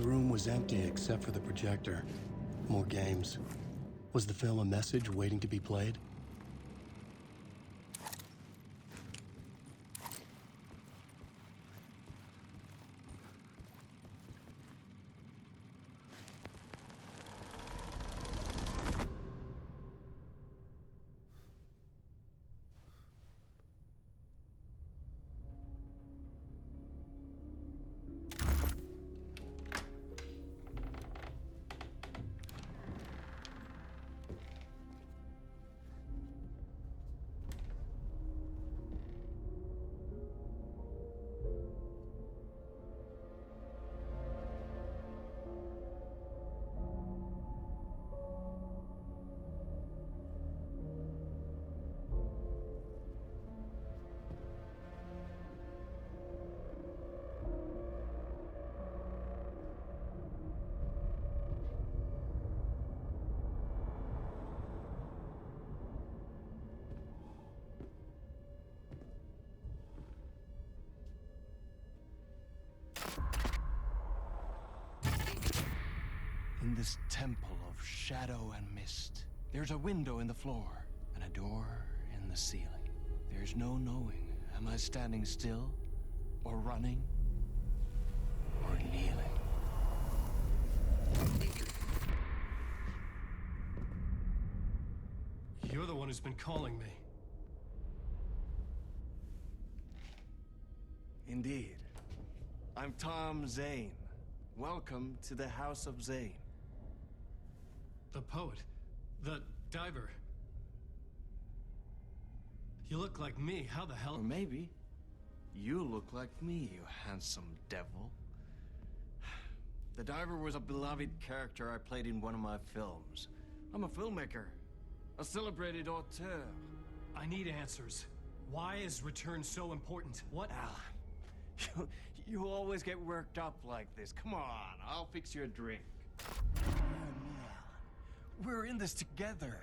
room was empty except for the projector. More games. Was the film a message waiting to be played? In this temple of shadow and mist, there's a window in the floor and a door in the ceiling. There's no knowing, am I standing still, or running, or kneeling? You're the one who's been calling me. Indeed. I'm Tom Zane. Welcome to the House of Zane. The poet. The diver. You look like me. How the hell? Or maybe you look like me, you handsome devil. The diver was a beloved character I played in one of my films. I'm a filmmaker, a celebrated auteur. I need answers. Why is Return so important? What? Alan, you always get worked up like this. Come on, I'll fix you a drink. We're in this together.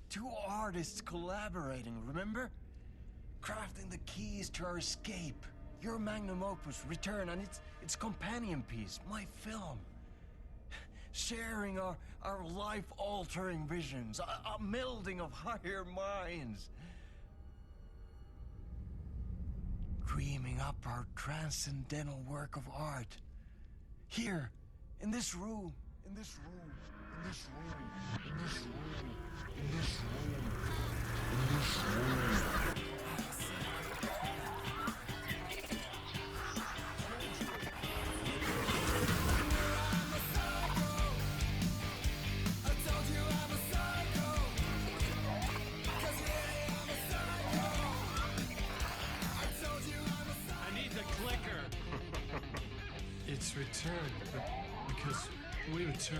Two artists collaborating, remember? Crafting the keys to our escape. Your magnum opus, Return, and its companion piece, my film. Sharing our life-altering visions, a melding of higher minds. Dreaming up our transcendental work of art. Here, in this room, in this room, in this room, in this room, in this room, in this room. It's Return, but because we return.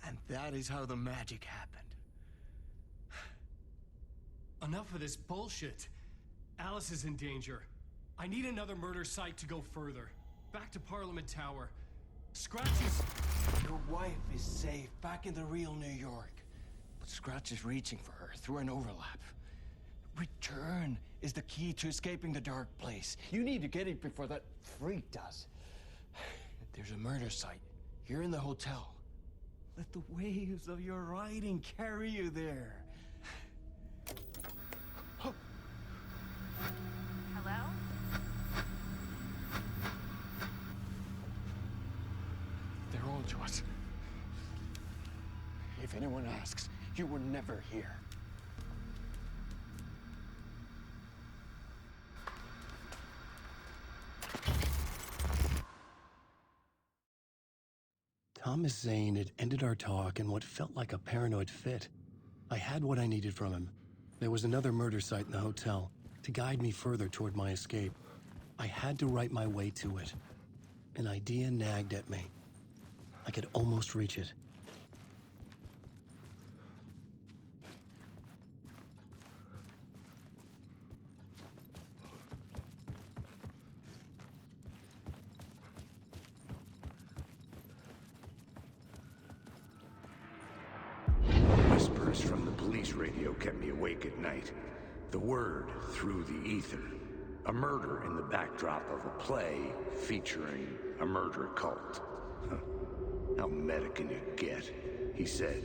And that is how the magic happened. Enough of this bullshit. Alice is in danger. I need another murder site to go further. Back to Parliament Tower. Scratch is... Your wife is safe, back in the real New York. But Scratch is reaching for her through an overlap. Return is the key to escaping the dark place. You need to get it before that freak does. There's a murder site here in the hotel. Let the waves of your writing carry you there. Hello? They're all to us. If anyone asks, you were never here. Thomas Zane had ended our talk in what felt like a paranoid fit. I had what I needed from him. There was another murder site in the hotel to guide me further toward my escape. I had to write my way to it. An idea nagged at me. I could almost reach it. whispers from the police radio kept me awake at night. The word through the ether. A murder in the backdrop of a play featuring a murder cult. Huh. How meta can you get? He said,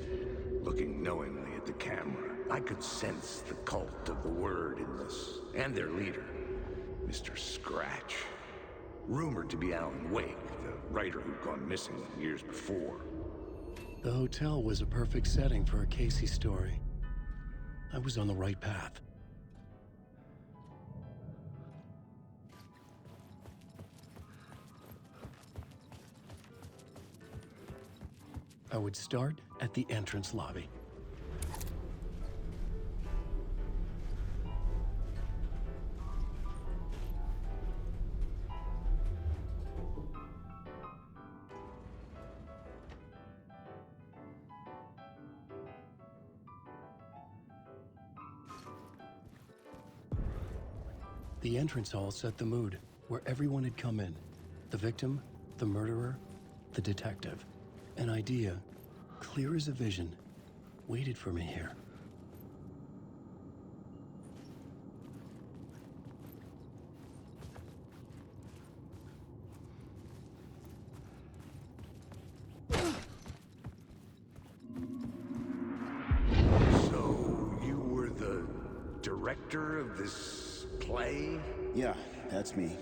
looking knowingly at the camera. I could sense the cult of the word in this, and their leader, Mr. Scratch. Rumored to be Alan Wake, the writer who'd gone missing years before. The hotel was a perfect setting for a Casey story. I was on the right path. I would start at the entrance lobby. The entrance hall set the mood, where everyone had come in. The victim, the murderer, the detective. An idea, clear as a vision, waited for me here. So, you were the director of this play? Yeah, that's me.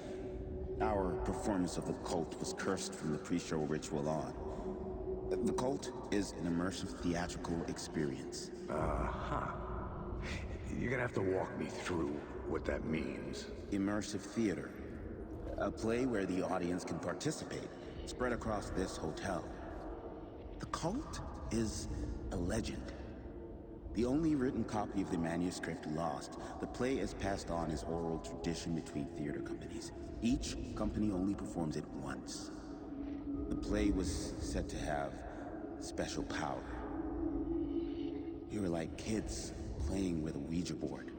Our performance of the cult was cursed from the pre-show ritual on. The cult is an immersive theatrical experience. Uh-huh. You're gonna have to walk me through what that means. Immersive theater. A play where the audience can participate, spread across this hotel. The cult is a legend. The only written copy of the manuscript lost, the play is passed on as oral tradition between theater companies. Each company only performs it once. The play was said to have special power. You were like kids playing with a Ouija board.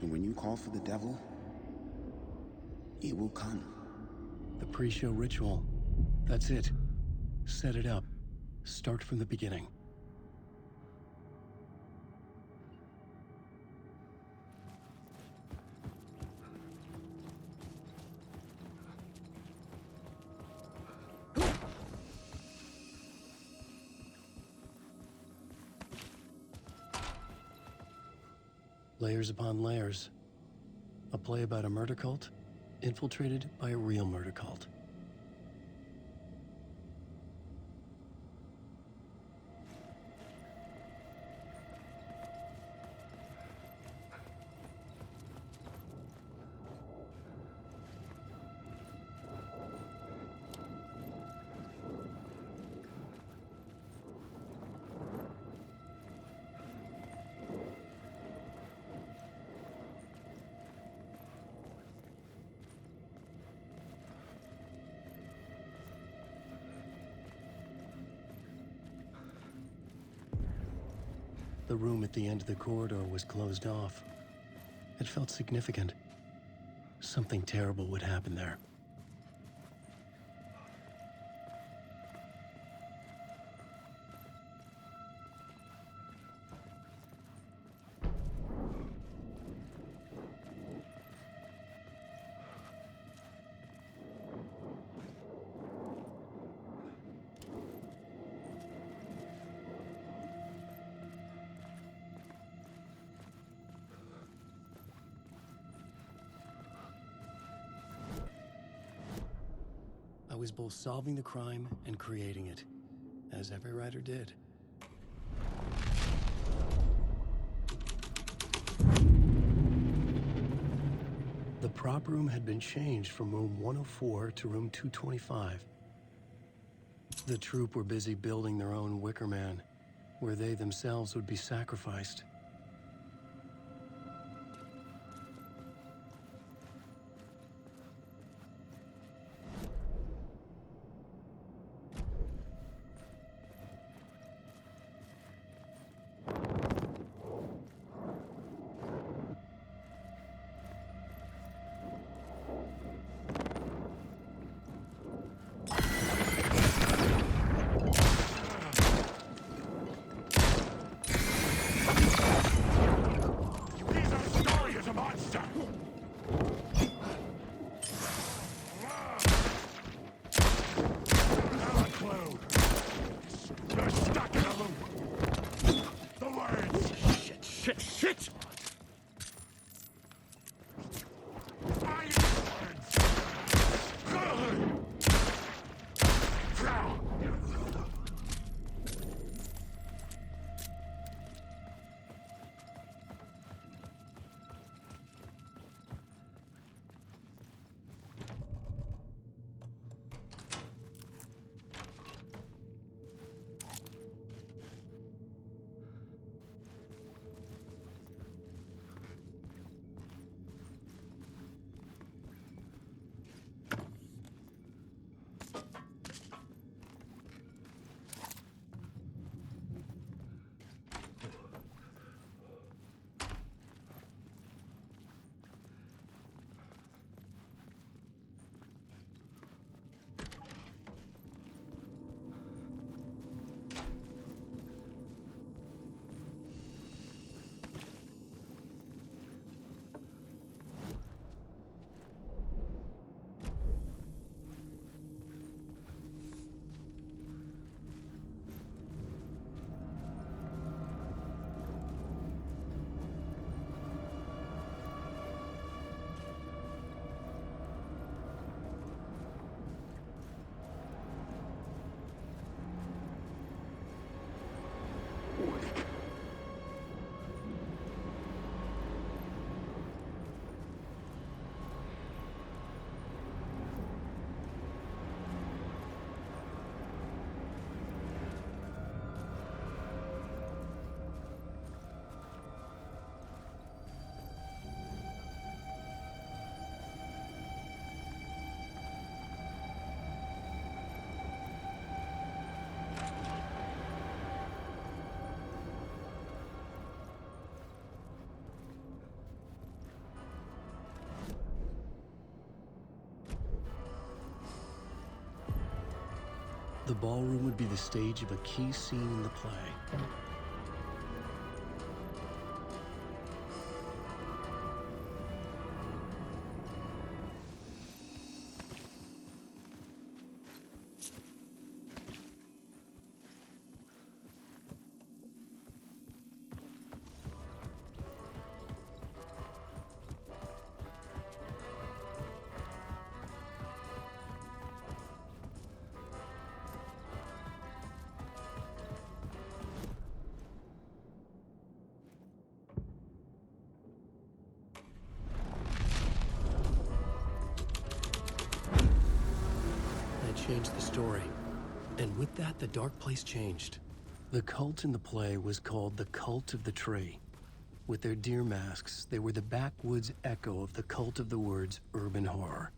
And when you call for the devil, he will come. The pre-show ritual. That's it. Set it up. Start from the beginning. Layers upon layers. A play about a murder cult, infiltrated by a real murder cult. The room at the end of the corridor was closed off. It felt significant. Something terrible would happen there. I was both solving the crime and creating it, as every writer did. The prop room had been changed from room 104 to room 225. The troupe were busy building their own Wicker Man, where they themselves would be sacrificed. The ballroom would be the stage of a key scene in the play. Changed the story. And with that, the dark place changed. The cult in the play was called the Cult of the Tree. With their deer masks, they were the backwoods echo of the cult of the word's urban horror.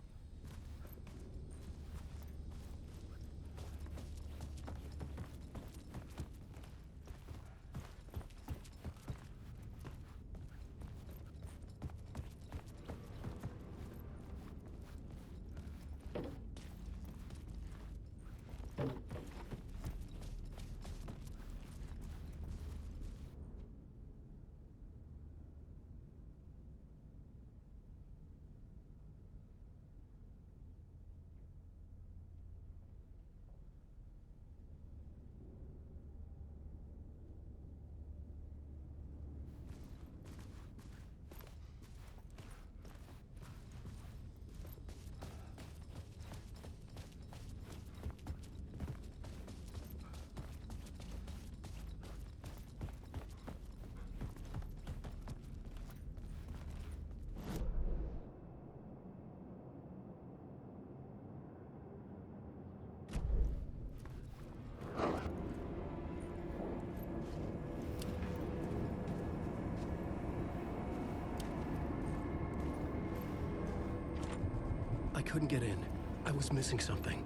I couldn't get in. I was missing something.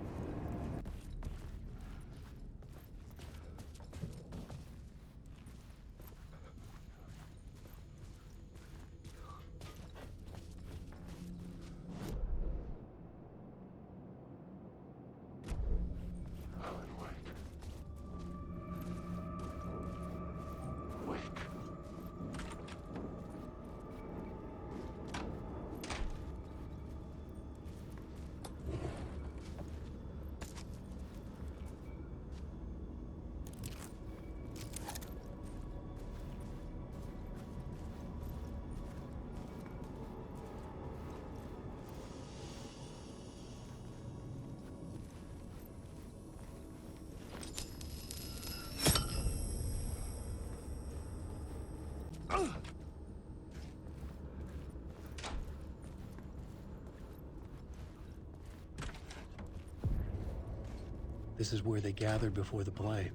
This is where they gathered before the play.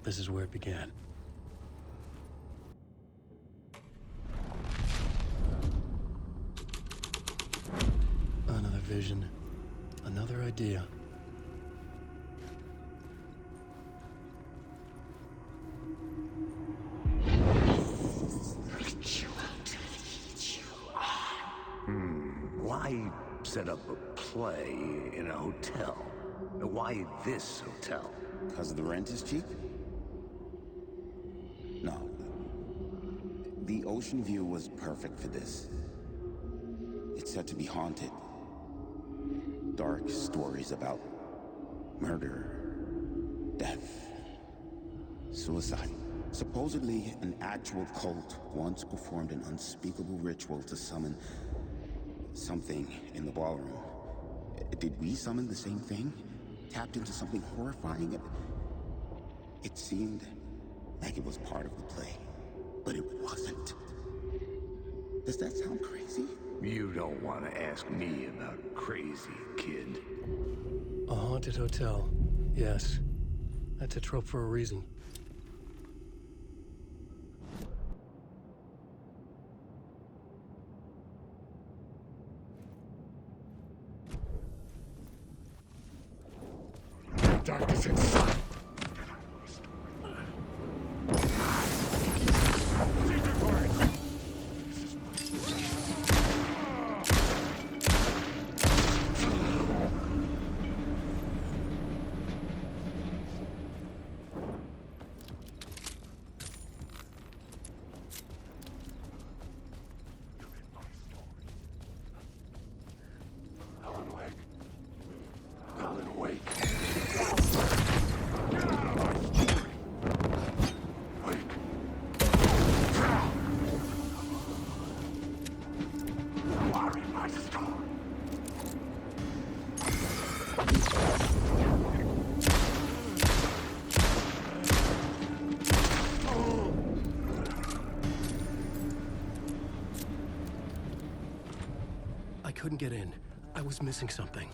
This is where it began. Another vision, another idea. Why set up a play in a hotel? Why this hotel? Because the rent is cheap? No. The Oceanview was perfect for this. It's said to be haunted. Dark stories about murder, death, suicide. Supposedly, an actual cult once performed an unspeakable ritual to summon something in the ballroom. Did we summon the same thing? Tapped into something horrifying? It seemed like it was part of the play, but it wasn't. Does that sound crazy? You don't want to ask me about crazy, kid. A haunted hotel. Yes. That's a trope for a reason. Darkness inside. couldn't get in. I was missing something.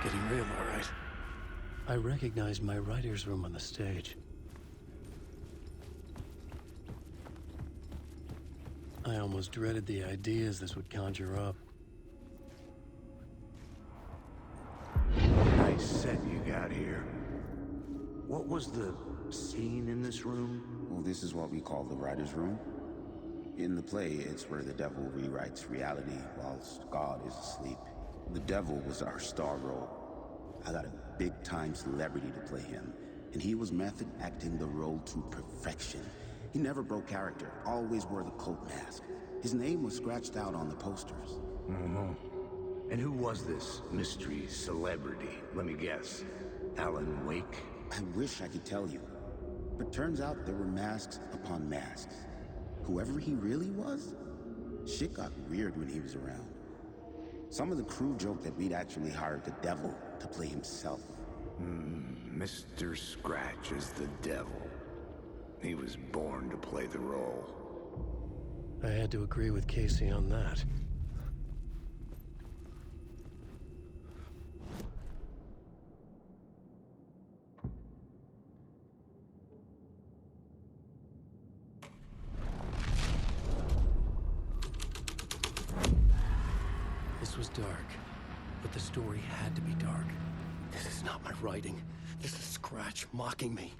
Getting real, all right. I recognized my writer's room on the stage. I almost dreaded the ideas this would conjure up. Nice set you got here. What was the scene in this room? Well, this is what we call the writer's room. In the play, it's where the devil rewrites reality whilst God is asleep. The devil was our star role. I got a big-time celebrity to play him, and he was method acting the role to perfection. He never broke character, always wore the cult mask. His name was scratched out on the posters. And who was this mystery celebrity? Let me guess. Alan Wake? I wish I could tell you, but turns out there were masks upon masks. Whoever he really was, shit got weird when he was around. Some of the crew joked that we'd actually hired the devil to play himself. Mr. Scratch is the devil. He was born to play the role. I had to agree with Casey on that. This was dark, but the story had to be dark. This is not my writing. This is Scratch mocking me.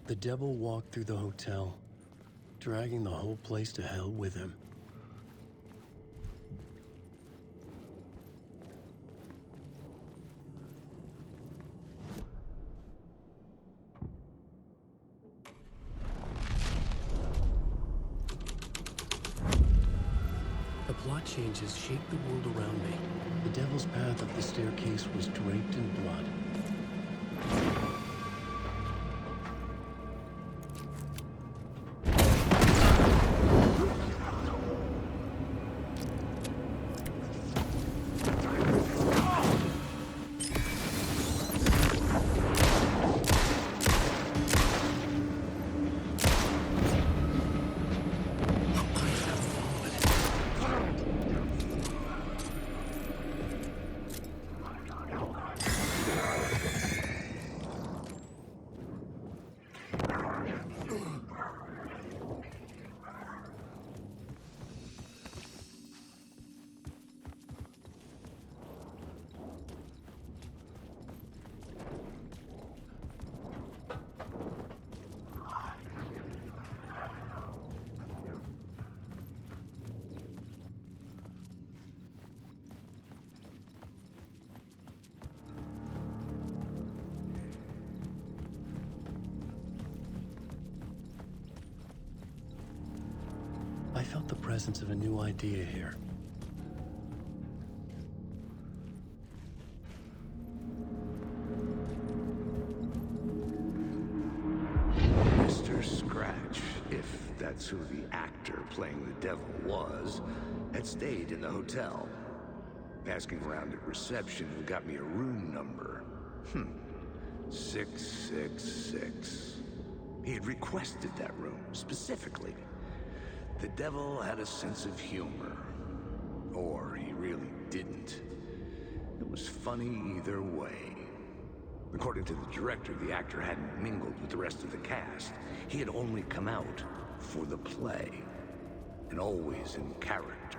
The devil walked through the hotel, dragging the whole place to hell with him. A The plot changes shaped the world around me. The devil's path up the staircase was draped in blood. I felt the presence of a new idea here. Mr. Scratch, if that's who the actor playing the devil was, had stayed in the hotel. Asking around at reception who got me a room number. 666. He had requested that room, specifically. The devil had a sense of humor. Or he really didn't. It was funny either way. According to the director, the actor hadn't mingled with the rest of the cast. He had only come out for the play. And always in character.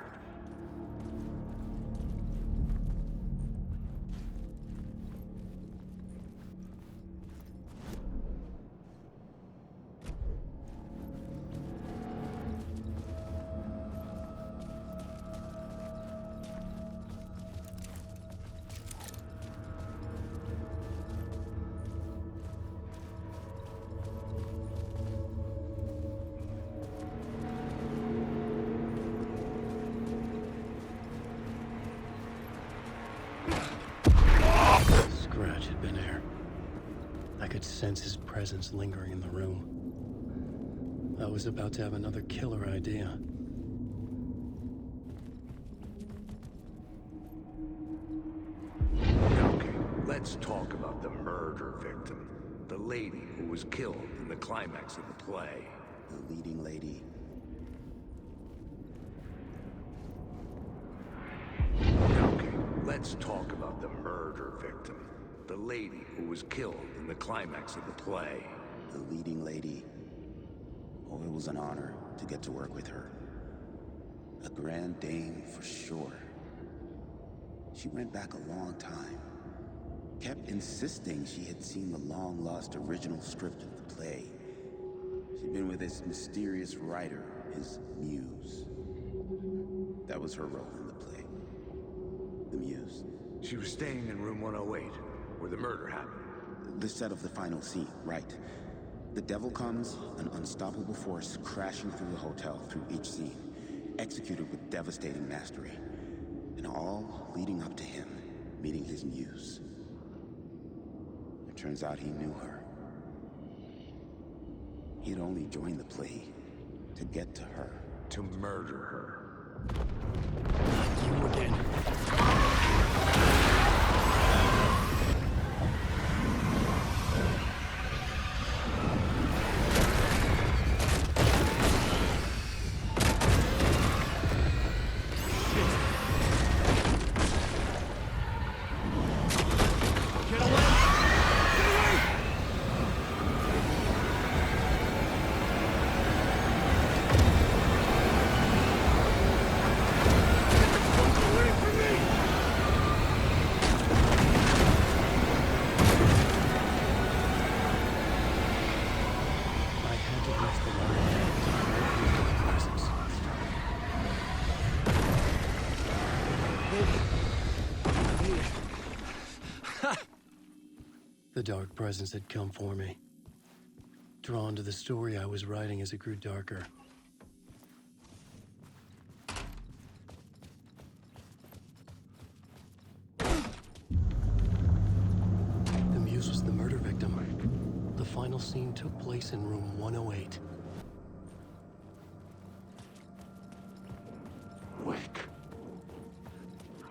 Scratch had been here. I could sense his presence lingering in the room. I was about to have another killer idea. Okay, let's talk about the murder victim. The lady who was killed in the climax of the play. The leading lady. Okay, let's talk about the murder victim. The lady who was killed in the climax of the play. The leading lady. Oh, it was an honor to get to work with her. A grand dame for sure. She went back a long time. Kept insisting she had seen the long-lost original script of the play. She'd been with this mysterious writer, his muse. That was her role in the play. The muse. She was staying in room 108, where the murder happened. The set of the final scene, right. The devil comes, an unstoppable force crashing through the hotel through each scene, executed with devastating mastery. And all leading up to him meeting his muse. It turns out he knew her. He had only joined the play to get to her. To murder her. You again. The dark presence had come for me, drawn to the story I was writing as it grew darker. scene took place in room 108. Wake.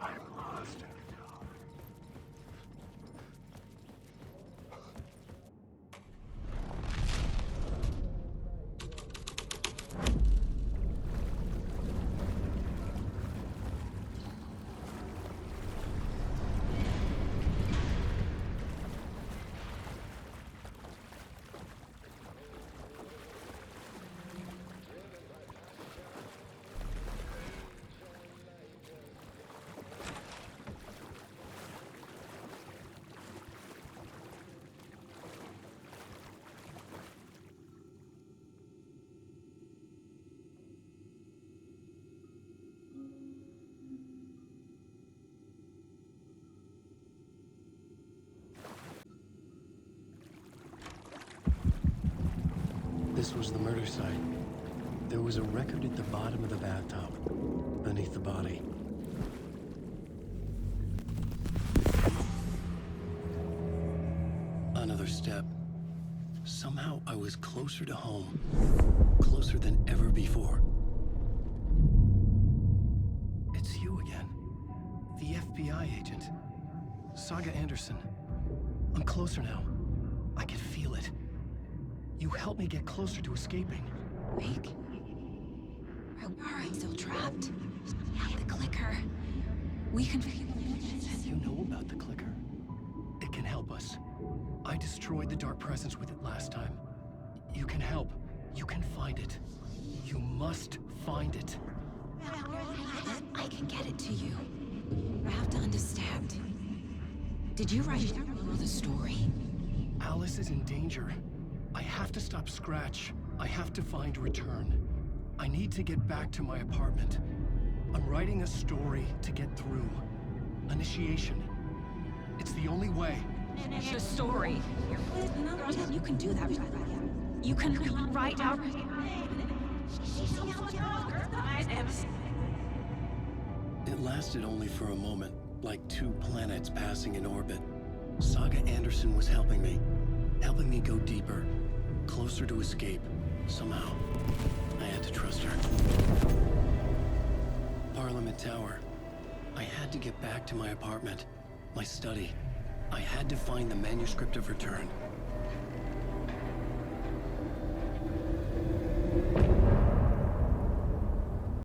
I'm lost in the dark. This was the murder site. There was a record at the bottom of the bathtub, beneath the body. Another step. Somehow I was closer to home. Closer than ever before. It's you again. The FBI agent. Saga Anderson. I'm closer now. I can feel it. You helped me get closer to escaping. Wake? Are I still trapped? Yeah, the clicker. We can... You know about the clicker. It can help us. I destroyed the dark presence with it last time. You can help. You can find it. You must find it. I can get it to you. I have to understand. Did you write the story? Alice is in danger. I have to stop Scratch. I have to find Return. I need to get back to my apartment. I'm writing a story to get through. Initiation. It's the only way. The story. You can do that. You can write out... It lasted only for a moment, like two planets passing in orbit. Saga Anderson was helping me go deeper, closer to escape, somehow. I had to trust her. Parliament Tower. I had to get back to my apartment, my study. I had to find the manuscript of Return.